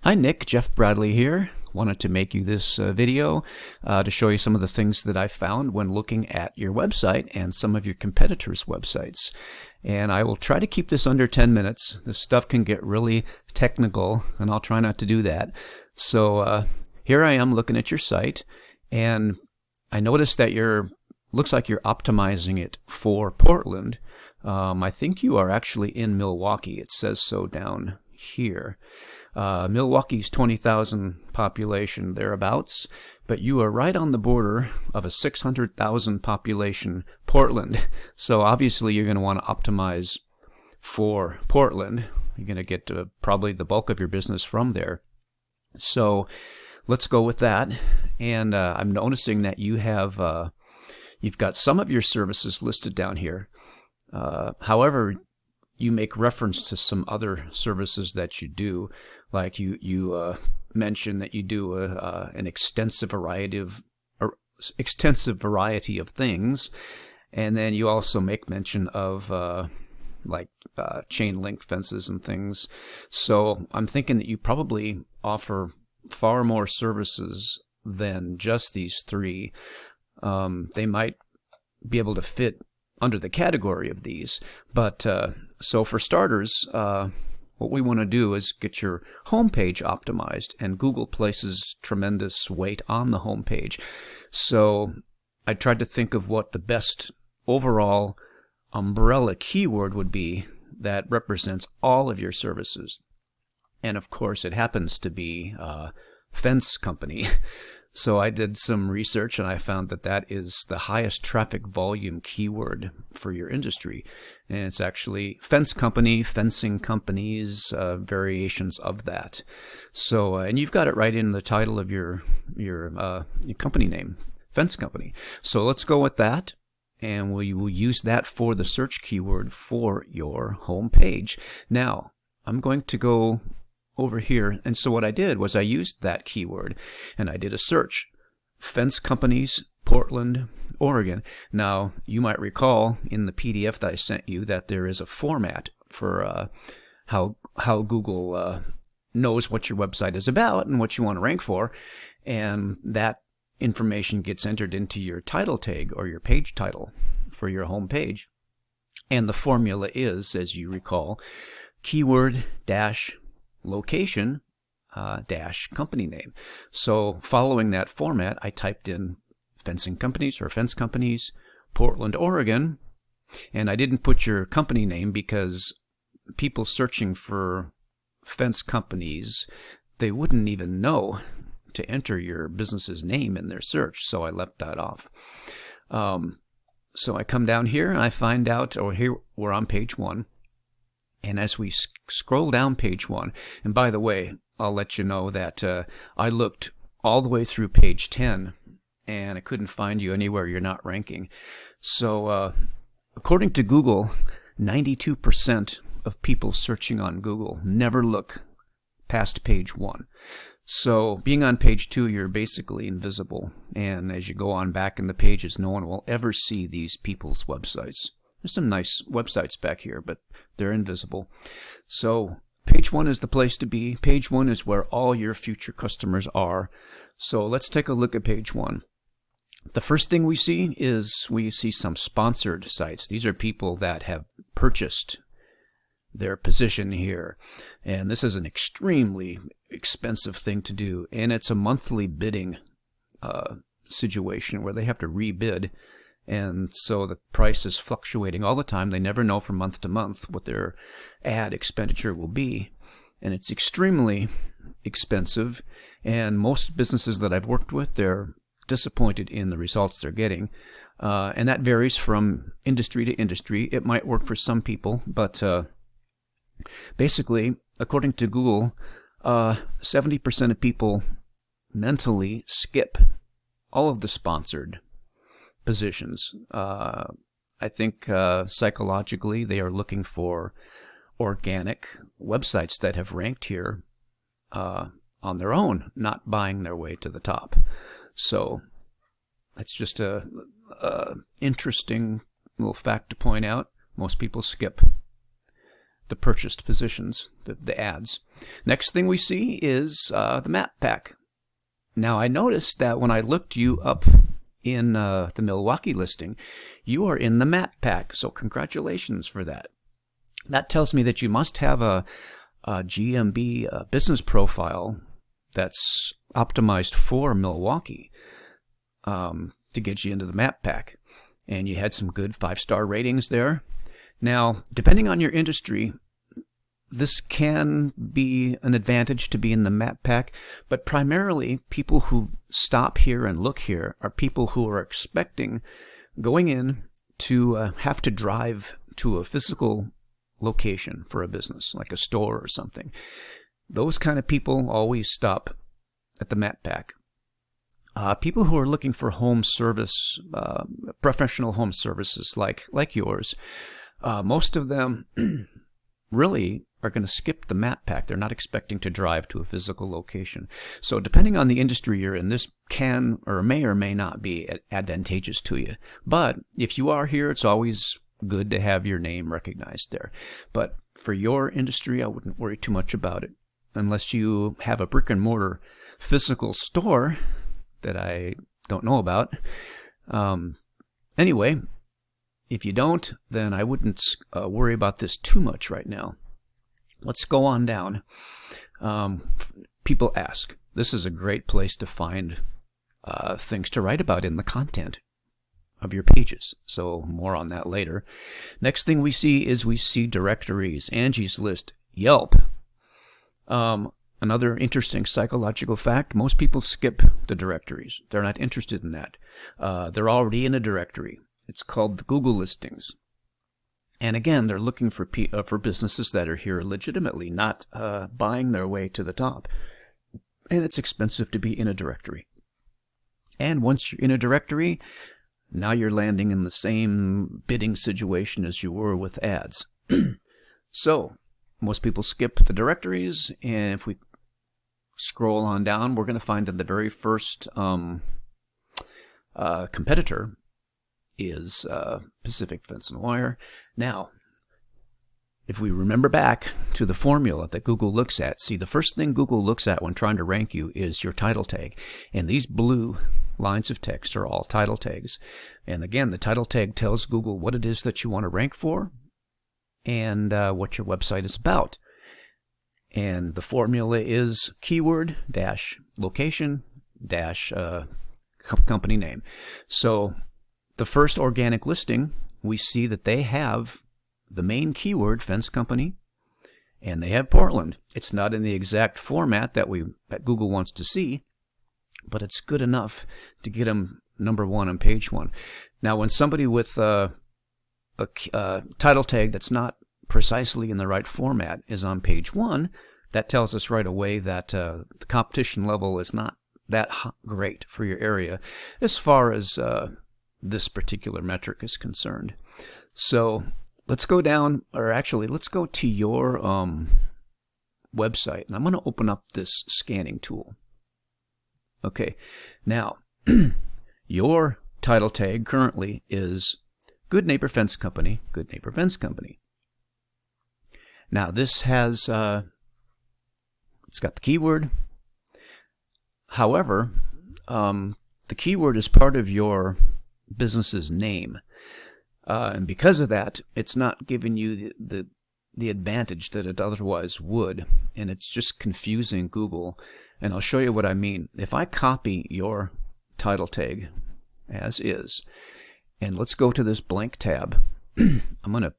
Hi Nick, Jeff Bradley here. Wanted to make you this video to show you some of the things that I found when looking at your website and some of your competitors' websites. And I will try to keep this under 10 minutes. This stuff can get really technical, and I'll try not to do that. So here I am looking at your site, and I noticed that looks like you're optimizing it for Portland. I think you are actually in Milwaukee. It says so down here. Milwaukee's 20,000 population thereabouts, but you are right on the border of a 600,000 population Portland. So obviously you're going to want to optimize for Portland. You're going to get probably the bulk of your business from there. So let's go with that. And I'm noticing that you've got some of your services listed down here. However, you make reference to some other services that you do, like you mention that you do an extensive variety of things, and then you also make mention of chain link fences and things. So I'm thinking that you probably offer far more services than just these three. They might be able to fit under the category of these, but so for starters, what we want to do is get your homepage optimized, and Google places tremendous weight on the homepage. So I tried to think of what the best overall umbrella keyword would be that represents all of your services. And of course, it happens to be fence company. So I did some research, and I found that that is the highest traffic volume keyword for your industry. And it's actually fence company, fencing companies, variations of that. So, and you've got it right in the title of your company name, fence company. So let's go with that, and we will use that for the search keyword for your home page. Now, I'm going to go over here, and so what I did was I used that keyword and I did a search: fence companies, Portland, Oregon. Now you might recall in the PDF that I sent you that there is a format for how Google knows what your website is about and what you want to rank for, and that information gets entered into your title tag or your page title for your home page. And the formula is, as you recall, keyword dash location dash company name. So following that format, I typed in fencing companies or fence companies, Portland, Oregon, and I didn't put your company name because people searching for fence companies, they wouldn't even know to enter your business's name in their search, so I left that off. So I come down here and I find out, here we're on page 1. And as we scroll down page 1, and by the way, I'll let you know that I looked all the way through page 10, and I couldn't find you anywhere you're not ranking. So according to Google, 92% of people searching on Google never look past page 1. So being on page 2, you're basically invisible. And as you go on back in the pages, no one will ever see these people's websites. There's some nice websites back here, but they're invisible. So page 1 is the place to be. Page 1 is where all your future customers are. So let's take a look at page 1. The first thing we see is some sponsored sites. These are people that have purchased their position here. And this is an extremely expensive thing to do. And it's a monthly bidding situation where they have to rebid. And so the price is fluctuating all the time. They never know from month to month what their ad expenditure will be. And it's extremely expensive. And most businesses that I've worked with, they're disappointed in the results they're getting. And that varies from industry to industry. It might work for some people, but basically, according to Google, 70% of people mentally skip all of the sponsored positions. I think psychologically they are looking for organic websites that have ranked here on their own, not buying their way to the top. So that's just a interesting little fact to point out. Most people skip the purchased positions, the ads. Next thing we see is the map pack. Now, I noticed that when I looked you up in the Milwaukee listing, you are in the map pack, so congratulations for that. That tells me that you must have a GMB business profile that's optimized for Milwaukee to get you into the map pack. And you had some good 5-star ratings there. Now, depending on your industry, this can be an advantage to be in the map pack, but primarily people who stop here and look here are people who are expecting going in to have to drive to a physical location for a business, like a store or something. Those kind of people always stop at the map pack. People who are looking for home service, professional home services like yours, most of them really are going to skip the map pack. They're not expecting to drive to a physical location. So depending on the industry you're in, this can or may not be advantageous to you. But if you are here, it's always good to have your name recognized there. But for your industry, I wouldn't worry too much about it unless you have a brick and mortar physical store that I don't know about. Anyway, if you don't, then I wouldn't worry about this too much right now. Let's go on down. People ask. This is a great place to find things to write about in the content of your pages. So more on that later. Next thing we see directories, Angie's List, Yelp. Another interesting psychological fact, most people skip the directories. They're not interested in that. They're already in a directory. It's called the Google listings. And again, they're looking for businesses that are here legitimately, not buying their way to the top. And it's expensive to be in a directory. And once you're in a directory, now you're landing in the same bidding situation as you were with ads. So, most people skip the directories, and if we scroll on down, we're going to find that the very first competitor is Pacific Fence and Wire. Now, if we remember back to the formula that Google looks at, see, the first thing Google looks at when trying to rank you is your title tag. And these blue lines of text are all title tags. And again, the title tag tells Google what it is that you want to rank for and what your website is about. And the formula is keyword dash location dash company name. So the first organic listing, we see that they have the main keyword, fence company, and they have Portland. It's not in the exact format that Google wants to see, but it's good enough to get them number one on page one. Now, when somebody with a title tag that's not precisely in the right format is on page one, that tells us right away that the competition level is not that great for your area as far as this particular metric is concerned. So let's go down, or actually let's go to your website, and I'm going to open up this scanning tool. Okay, now your title tag currently is Good Neighbor Fence Company, Good Neighbor Fence Company. Now this has, it's got the keyword. However, the keyword is part of your business's name. And because of that, it's not giving you the advantage that it otherwise would. And it's just confusing Google. And I'll show you what I mean. If I copy your title tag as is, and let's go to this blank tab, I'm going to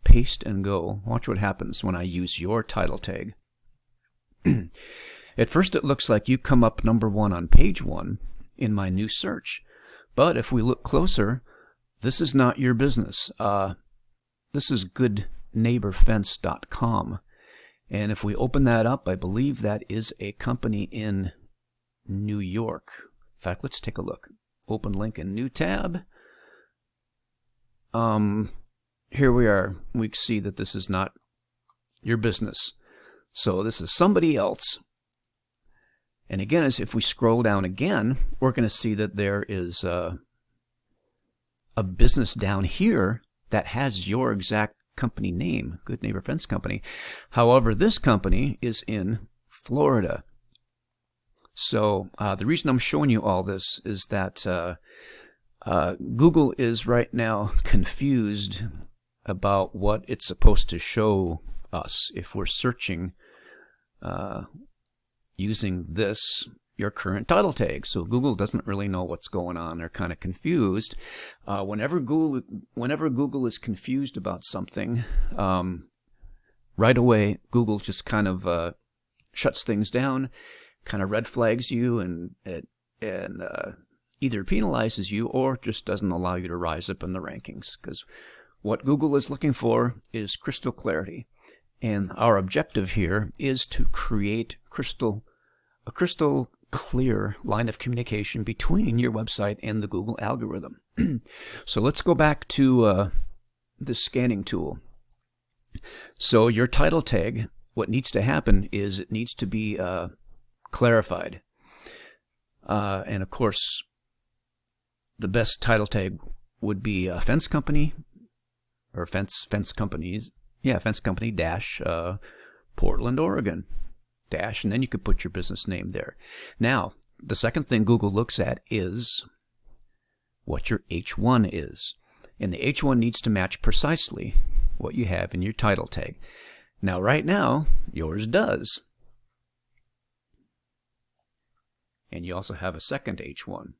paste and go. Watch what happens when I use your title tag. At first it looks like you come up number one on page one in my new search. But if we look closer, this is not your business. This is goodneighborfence.com. And if we open that up, I believe that is a company in New York. In fact, let's take a look. Open link in new tab. Here we are. We see that this is not your business. So this is somebody else. And again, as if we scroll down again, we're going to see that there is a business down here that has your exact company name, Good Neighbor Fence Company. However, this company is in Florida. So the reason I'm showing you all this is that Google is right now confused about what it's supposed to show us if we're searching using this, your current title tag. So Google doesn't really know what's going on. They're kind of confused. Whenever Google is confused about something, right away Google just kind of shuts things down, kind of red flags you, and either penalizes you or just doesn't allow you to rise up in the rankings. Because what Google is looking for is crystal clarity. And our objective here is to create a crystal clear line of communication between your website and the Google algorithm. So let's go back to the scanning tool. So your title tag, what needs to happen is it needs to be clarified. And of course, the best title tag would be Fence Company, or Fence Companies. Yeah, Fence Company dash Portland, Oregon dash, and then you could put your business name there. Now, the second thing Google looks at is what your H1 is. And the H1 needs to match precisely what you have in your title tag. Now, right now, yours does. And you also have a second H1.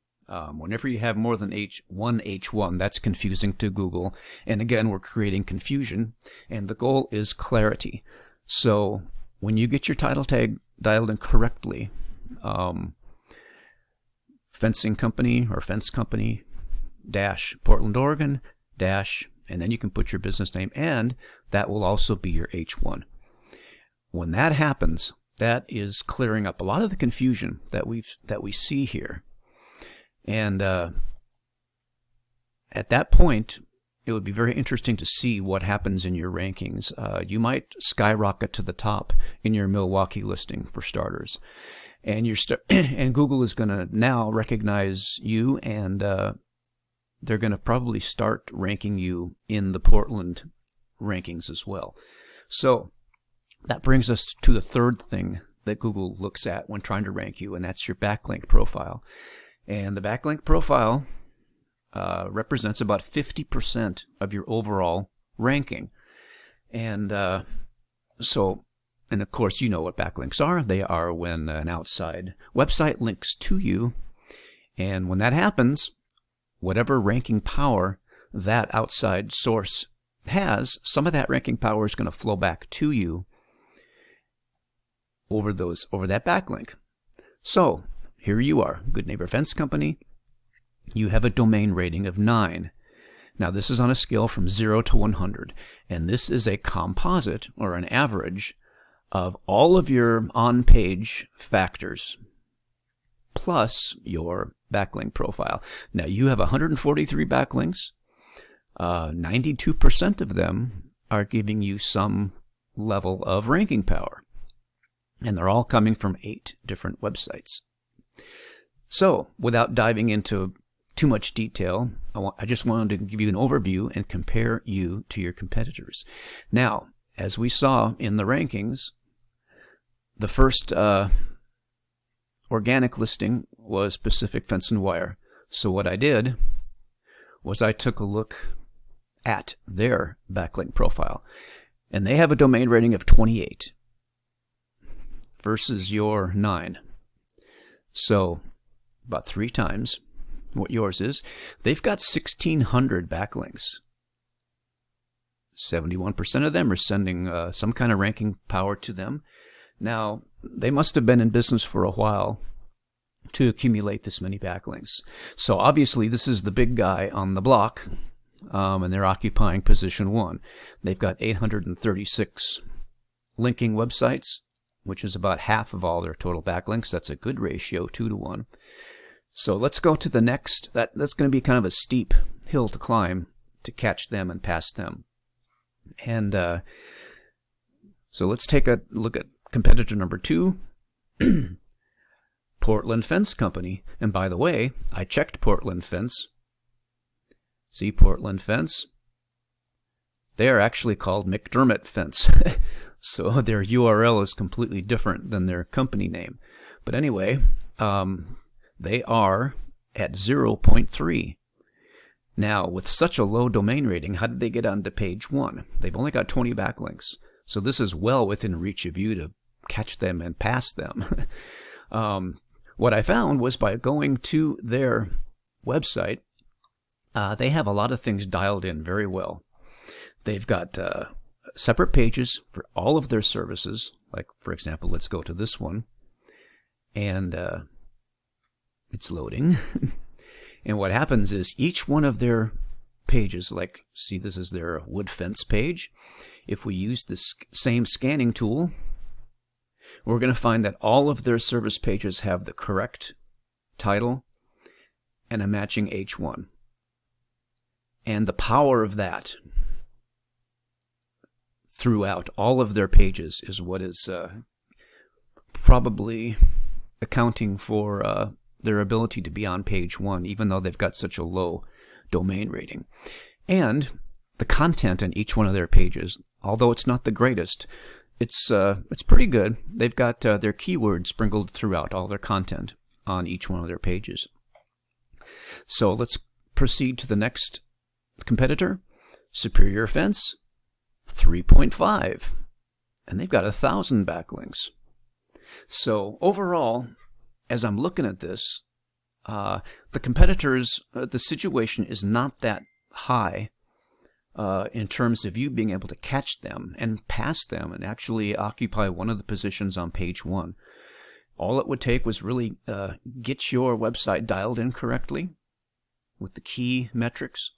Whenever you have more than one H1, that's confusing to Google. And again, we're creating confusion. And the goal is clarity. So when you get your title tag dialed in correctly, Fencing Company or Fence Company dash Portland, Oregon dash, and then you can put your business name, and that will also be your H1. When that happens, that is clearing up a lot of the confusion that we see here. And at that point, it would be very interesting to see what happens in your rankings. You might skyrocket to the top in your Milwaukee listing, for starters. And and Google is going to now recognize you, and they're going to probably start ranking you in the Portland rankings as well. So that brings us to the third thing that Google looks at when trying to rank you, and that's your backlink profile. And the backlink profile represents about 50% of your overall ranking. And and of course, you know what backlinks are. They are when an outside website links to you. And when that happens, whatever ranking power that outside source has, some of that ranking power is going to flow back to you over that backlink. So here you are, Good Neighbor Fence Company. You have a domain rating of 9. Now this is on a scale from 0 to 100, and this is a composite or an average of all of your on-page factors plus your backlink profile. Now you have 143 backlinks. 92% of them are giving you some level of ranking power, and they're all coming from 8 different websites. So, without diving into too much detail, I just wanted to give you an overview and compare you to your competitors. Now, as we saw in the rankings, the first organic listing was Pacific Fence and Wire. So what I did was I took a look at their backlink profile, and they have a domain rating of 28 versus your 9. So about 3 times what yours is. They've got 1,600 backlinks. 71% of them are sending some kind of ranking power to them. Now, they must have been in business for a while to accumulate this many backlinks. So obviously this is the big guy on the block, and they're occupying position 1. They've got 836 linking websites, which is about half of all their total backlinks. That's a good ratio, 2 to 1. So let's go to the next. That's going to be kind of a steep hill to climb to catch them and pass them. And so let's take a look at competitor number 2, Portland Fence Company. And by the way, I checked Portland Fence. See Portland Fence. They are actually called McDermott Fence. So their URL is completely different than their company name. But anyway, they are at 0.3. Now, with such a low domain rating, how did they get onto page 1? They've only got 20 backlinks. So this is well within reach of you to catch them and pass them. What I found was by going to their website, they have a lot of things dialed in very well. They've got separate pages for all of their services. Like, for example, let's go to this one. And it's loading. And what happens is each one of their pages, like, see, this is their wood fence page. If we use this same scanning tool, we're going to find that all of their service pages have the correct title and a matching H1. And the power of that throughout all of their pages is what is probably accounting for their ability to be on page 1, even though they've got such a low domain rating. And the content in each one of their pages, although it's not the greatest, it's pretty good. They've got their keywords sprinkled throughout all their content on each one of their pages. So let's proceed to the next competitor, Superior Fence, 3.5. And they've got 1,000 backlinks. So overall, as I'm looking at this, the competitors, the situation is not that high in terms of you being able to catch them and pass them and actually occupy one of the positions on page 1. All it would take was really get your website dialed in correctly with the key metrics,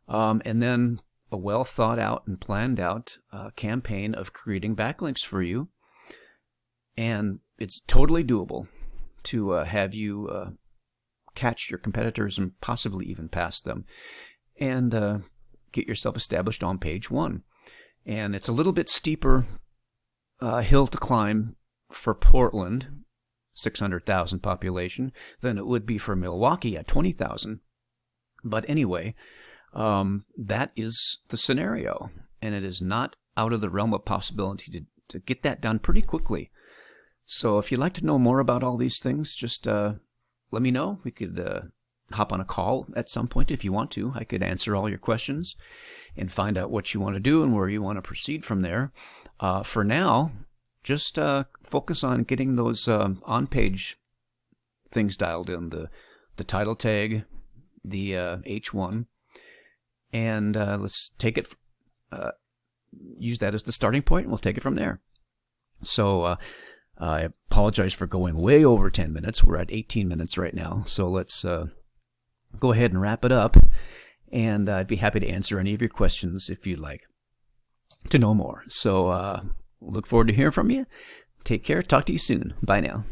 and then a well thought out and planned out campaign of creating backlinks for you. And it's totally doable to have you catch your competitors and possibly even pass them and get yourself established on page 1. And it's a little bit steeper hill to climb for Portland, 600,000 population, than it would be for Milwaukee at 20,000. But anyway, that is the scenario, and it is not out of the realm of possibility to get that done pretty quickly. So if you'd like to know more about all these things, just let me know. We could hop on a call at some point if you want to. I could answer all your questions and find out what you want to do and where you want to proceed from there. For now, just focus on getting those on-page things dialed in, the title tag, the H1, and let's take it, use that as the starting point, and we'll take it from there. So I apologize for going way over 10 minutes. We're at 18 minutes right now, so let's go ahead and wrap it up, and I'd be happy to answer any of your questions if you'd like to know more. So look forward to hearing from you. Take care. Talk to you soon. Bye now.